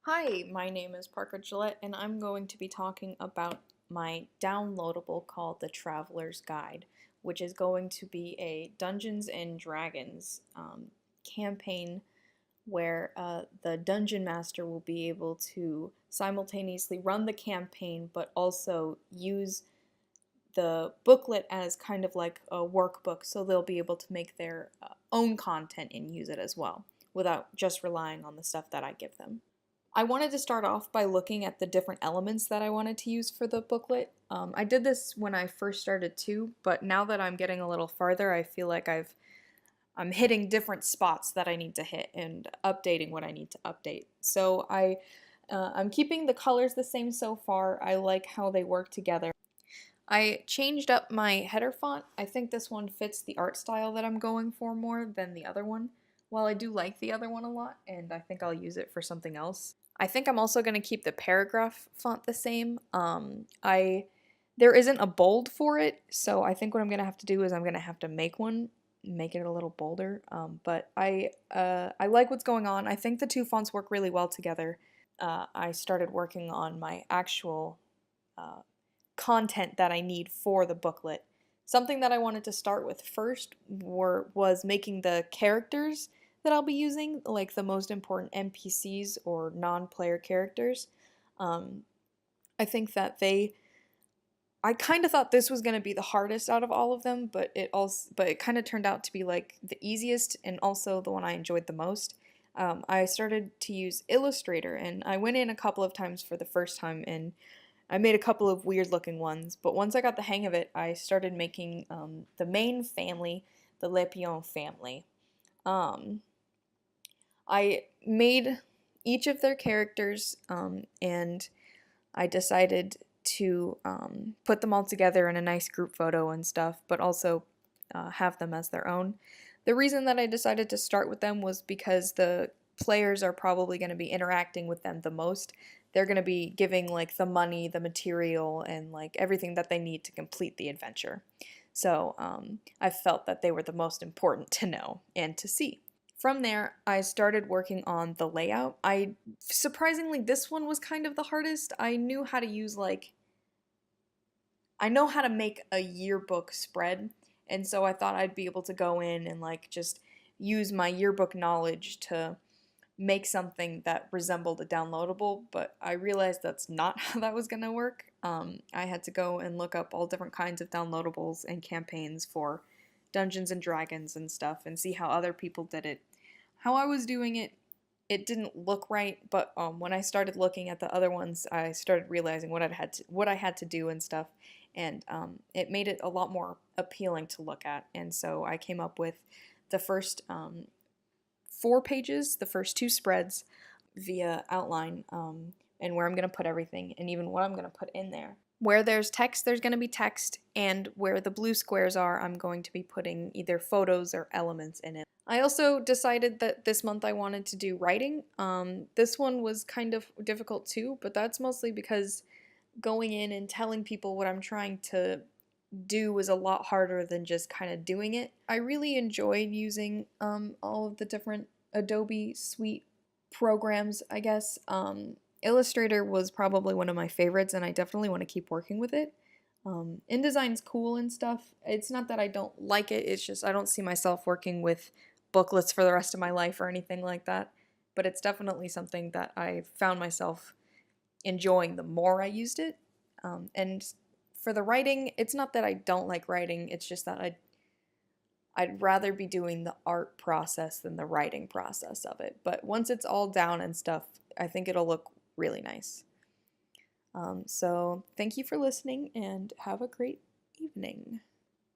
Hi, my name is Parker Gillette, and I'm going to be talking about my downloadable called The Traveler's Guide, which is going to be a Dungeons and Dragons campaign where the dungeon master will be able to simultaneously run the campaign but also use the booklet as kind of like a workbook, so they'll be able to make their own content and use it as well without just relying on the stuff that I give them. I wanted to start off by looking at the different elements that I wanted to use for the booklet. I did this when I first started too, but now that I'm getting a little farther, I feel like I'm hitting different spots that I need to hit and updating what I need to update. So I'm keeping the colors the same so far. I like how they work together. I changed up my header font. I think this one fits the art style that I'm going for more than the other one. While I do like the other one a lot, and I think I'll use it for something else. I think I'm also going to keep the paragraph font the same. There isn't a bold for it, so I think what I'm going to have to do is I'm going to have to make one, make it a little bolder. But I like what's going on. I think the two fonts work really well together. I started working on my actual uh, content that I need for the booklet. Something that I wanted to start with first was making the characters that I'll be using, like the most important NPCs or non-player characters. Um, I think that I kind of thought this was going to be the hardest out of all of them, but it kind of turned out to be like the easiest and also the one I enjoyed the most. I started to use Illustrator, and I went in a couple of times for the first time, and I made a couple of weird looking ones, but once I got the hang of it, I started making the main family, the Lepion family. Um, I made each of their characters, and I decided to put them all together in a nice group photo and stuff, but also have them as their own. The reason that I decided to start with them was because the players are probably going to be interacting with them the most. They're going to be giving like the money, the material, and like everything that they need to complete the adventure. So I felt that they were the most important to know and to see. From there, I started working on the layout. Surprisingly, this one was kind of the hardest. I knew how to use I know how to make a yearbook spread, and so I thought I'd be able to go in and like just use my yearbook knowledge to make something that resembled a downloadable, but I realized that's not how that was going to work. I had to go and look up all different kinds of downloadables and campaigns for Dungeons and Dragons and stuff and see how other people did it. How I was doing it, it didn't look right, but when I started looking at the other ones, I started realizing what I had to do and stuff, and it made it a lot more appealing to look at. And so I came up with the first 4 pages, the first 2 spreads via outline, and where I'm going to put everything, and even what I'm going to put in there. Where there's text, there's going to be text, and where the blue squares are, I'm going to be putting either photos or elements in it. I also decided that this month I wanted to do writing. This one was kind of difficult too, but that's mostly because going in and telling people what I'm trying to do was a lot harder than just kind of doing it. I really enjoyed using all of the different Adobe Suite programs, I guess. Illustrator was probably one of my favorites, and I definitely want to keep working with it. InDesign's cool and stuff. It's not that I don't like it, it's just I don't see myself working with booklets for the rest of my life or anything like that. But it's definitely something that I found myself enjoying the more I used it. And for the writing, it's not that I don't like writing, it's just that I'd rather be doing the art process than the writing process of it. But once it's all down and stuff, I think it'll look really nice. So thank you for listening and have a great evening.